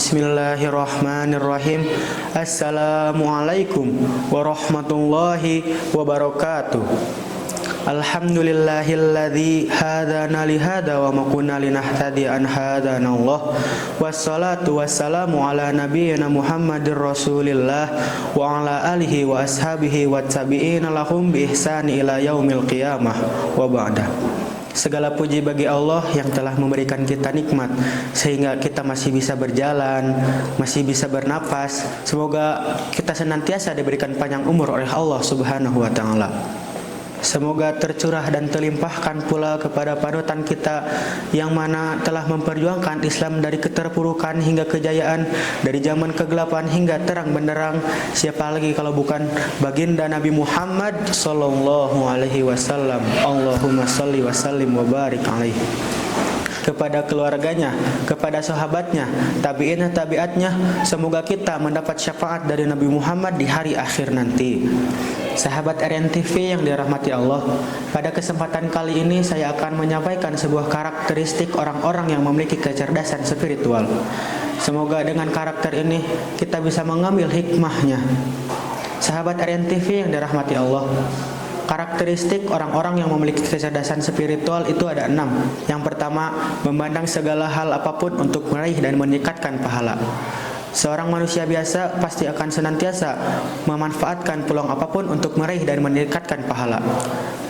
Bismillahirrahmanirrahim. Assalamualaikum warahmatullahi wabarakatuh. Alhamdulillahilladzi hadana lihada wa ma kunna linahtadiya an hadana Allah. Wassalatu wassalamu ala nabiyyina Muhammadir Rasulillah wa ala alihi wa ashabihi wa tabi'ina lahum bi ihsani ila yaumil qiyamah wa ba'da. Segala puji bagi Allah yang telah memberikan kita nikmat sehingga kita masih bisa berjalan, masih bisa bernapas. Semoga kita senantiasa diberikan panjang umur oleh Allah Subhanahu wa taala. Semoga tercurah dan terlimpahkan pula kepada panutan kita yang mana telah memperjuangkan Islam dari keterpurukan hingga kejayaan, dari zaman kegelapan hingga terang benderang. Siapa lagi kalau bukan baginda Nabi Muhammad sallallahu alaihi wasallam. Allahumma shalli wa sallim wa barik alaihi. Kepada keluarganya, kepada sahabatnya, tabi'in tabi'atnya, semoga kita mendapat syafaat dari Nabi Muhammad di hari akhir nanti. Sahabat RNTV yang dirahmati Allah, pada kesempatan kali ini saya akan menyampaikan sebuah karakteristik orang-orang yang memiliki kecerdasan spiritual. Semoga dengan karakter ini kita bisa mengambil hikmahnya. Sahabat RNTV yang dirahmati Allah, karakteristik orang-orang yang memiliki kecerdasan spiritual itu ada 6. Yang pertama, memandang segala hal apapun untuk meraih dan meningkatkan pahala. Seorang manusia biasa pasti akan senantiasa memanfaatkan peluang apapun untuk meraih dan meningkatkan pahala.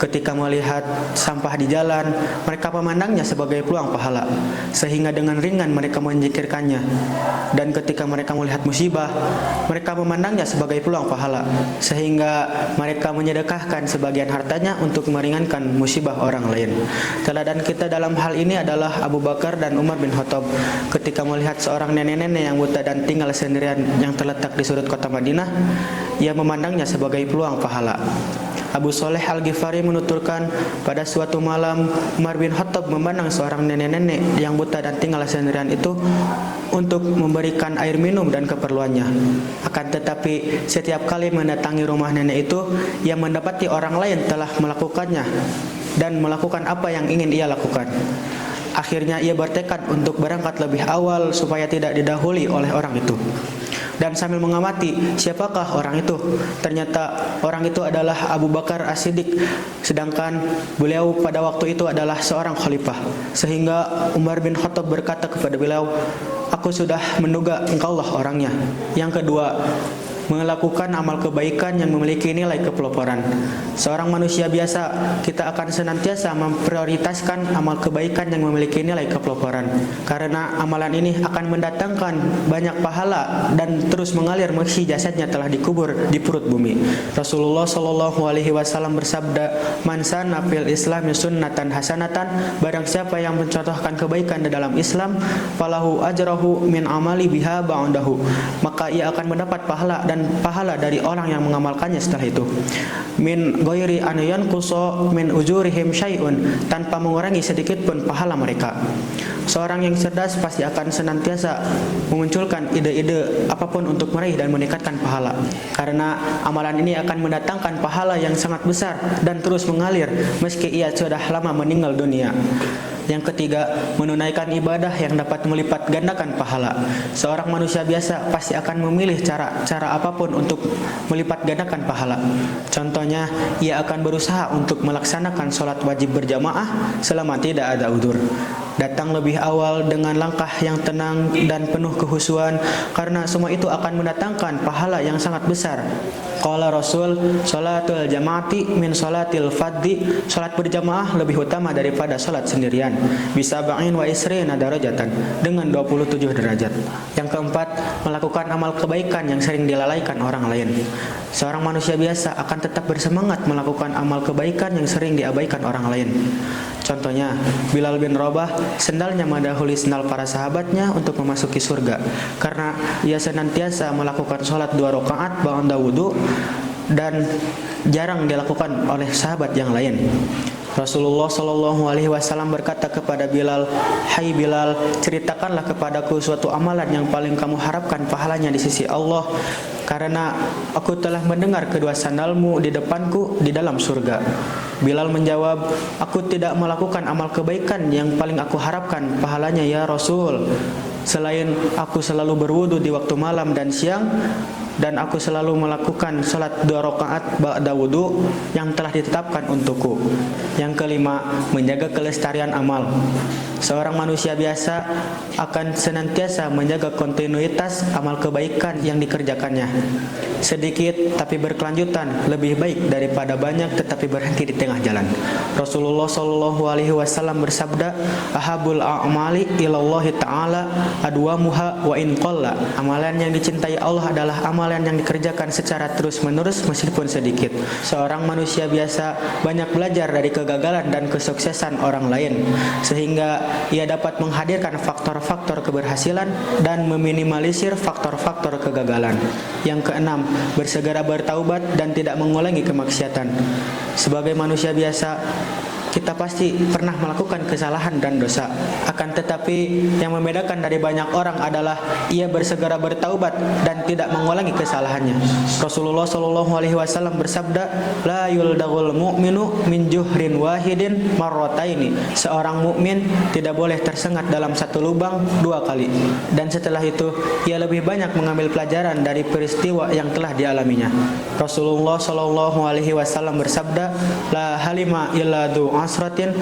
Ketika melihat sampah di jalan, mereka memandangnya sebagai peluang pahala, sehingga dengan ringan mereka menyingkirkannya. Dan ketika mereka melihat musibah, mereka memandangnya sebagai peluang pahala, sehingga mereka menyedekahkan sebagian hartanya untuk meringankan musibah orang lain. Teladan kita dalam hal ini adalah Abu Bakar dan Umar bin Khattab. Ketika melihat seorang nenek-nenek yang buta dan tinggal sendirian yang terletak di sudut kota Madinah, ia memandangnya sebagai peluang pahala. Abu Soleh Al-Ghifari menuturkan, pada suatu malam Umar bin Khattab memandang seorang nenek-nenek yang buta dan tinggal sendirian itu untuk memberikan air minum dan keperluannya. Akan tetapi setiap kali mendatangi rumah nenek itu, ia mendapati orang lain telah melakukannya dan melakukan apa yang ingin ia lakukan. Akhirnya ia bertekad untuk berangkat lebih awal supaya tidak didahului oleh orang itu. Dan sambil mengamati siapakah orang itu, ternyata orang itu adalah Abu Bakar As-Siddiq, sedangkan beliau pada waktu itu adalah seorang khalifah. Sehingga Umar bin Khattab berkata kepada beliau, "Aku sudah menduga engkaulah orangnya." Yang kedua, melakukan amal kebaikan yang memiliki nilai kepeloporan. Seorang manusia biasa, kita akan senantiasa memprioritaskan amal kebaikan yang memiliki nilai kepeloporan, karena amalan ini akan mendatangkan banyak pahala dan terus mengalir meski jasadnya telah dikubur di perut bumi. Rasulullah Shallallahu alaihi wasallam bersabda, "Man sanna fil Islami sunnatan hasanatan," barang siapa yang mencontohkan kebaikan di dalam Islam, falahu ajrahu min amali biha ba'dahu, maka ia akan mendapat pahala dan pahala dari orang yang mengamalkannya setelah itu. Min ghairi an yanqusa min ujurihim syai'un, tanpa mengurangi sedikit pun pahala mereka. Seorang yang cerdas pasti akan senantiasa memunculkan ide-ide apapun untuk meraih dan meningkatkan pahala, karena amalan ini akan mendatangkan pahala yang sangat besar dan terus mengalir meski ia sudah lama meninggal dunia. Yang ketiga, menunaikan ibadah yang dapat melipat gandakan pahala. Seorang manusia biasa pasti akan memilih cara apapun untuk melipat gandakan pahala. Contohnya, ia akan berusaha untuk melaksanakan sholat wajib berjamaah selama tidak ada udzur. Datang lebih awal dengan langkah yang tenang dan penuh kehusuan, karena semua itu akan mendatangkan pahala yang sangat besar. Qala Rasul, sholatul jamaati min sholatil fadhi, sholat berjamaah lebih utama daripada sholat sendirian. Bisa ba'in wa isrina darajatan, dengan 27 derajat. Yang keempat, melakukan amal kebaikan yang sering dilalaikan orang lain. Seorang manusia biasa akan tetap bersemangat melakukan amal kebaikan yang sering diabaikan orang lain. Contohnya, Bilal bin Rabah, sendalnya mendahului sendal para sahabatnya untuk memasuki surga, karena ia senantiasa melakukan sholat 2 rakaat ba'da wudu dan jarang dilakukan oleh sahabat yang lain. Rasulullah Shallallahu alaihi wasallam berkata kepada Bilal, "Hai Bilal, ceritakanlah kepadaku suatu amalan yang paling kamu harapkan pahalanya di sisi Allah, karena aku telah mendengar kedua sandalmu di depanku di dalam surga." Bilal menjawab, "Aku tidak melakukan amal kebaikan yang paling aku harapkan pahalanya ya Rasul, Selain aku selalu berwudu di waktu malam dan siang, dan aku selalu melakukan salat 2 rakaat ba'da wudu yang telah ditetapkan untukku. Yang kelima, menjaga kelestarian amal. Seorang manusia biasa akan senantiasa menjaga kontinuitas amal kebaikan yang dikerjakannya. Sedikit tapi berkelanjutan lebih baik daripada banyak tetapi berhenti di tengah jalan. Rasulullah Shallallahu Alaihi Wasallam bersabda, "Ahabul a'mali ilallahi ta'ala adwamuha wa in qalla." Amalan yang dicintai Allah adalah amalan yang dikerjakan secara terus-menerus meskipun sedikit. Seorang manusia biasa banyak belajar dari kegagalan dan kesuksesan orang lain, sehingga ia dapat menghadirkan faktor-faktor keberhasilan dan meminimalisir faktor-faktor kegagalan. Yang keenam, bersegera bertaubat dan tidak mengulangi kemaksiatan. Sebagai manusia biasa, kita pasti pernah melakukan kesalahan dan dosa. Akan tetapi yang membedakan dari banyak orang adalah ia bersegera bertaubat dan tidak mengulangi kesalahannya. Rasulullah Shallallahu Alaihi Wasallam bersabda, "La yuldagul mu'minu min juhrin wahidin marrataini." Seorang mukmin tidak boleh tersengat dalam satu lubang 2 kali. Dan setelah itu ia lebih banyak mengambil pelajaran dari peristiwa yang telah dialaminya. Rasulullah Shallallahu Alaihi Wasallam bersabda, "La halima illa asratin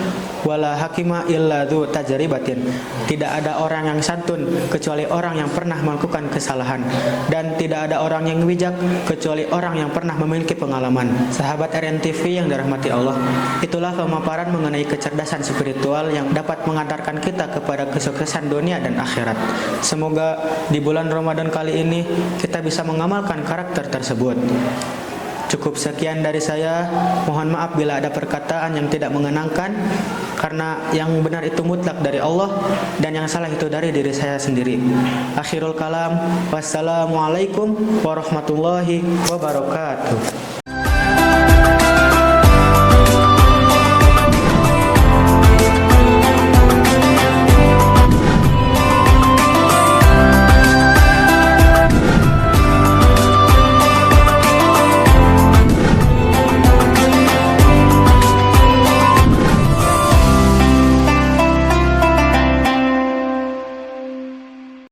wala hakima illa dzu tajribatin." Tidak ada orang yang santun kecuali orang yang pernah melakukan kesalahan, dan tidak ada orang yang bijak kecuali orang yang pernah memiliki pengalaman. Sahabat RNTV yang dirahmati Allah, itulah pemaparan mengenai kecerdasan spiritual yang dapat mengantarkan kita kepada kesuksesan dunia dan akhirat. Semoga di bulan Ramadan kali ini kita bisa mengamalkan karakter tersebut. Cukup sekian dari saya. Mohon maaf bila ada perkataan yang tidak mengenangkan, karena yang benar itu mutlak dari Allah dan yang salah itu dari diri saya sendiri. Akhirul kalam, wassalamualaikum warahmatullahi wabarakatuh.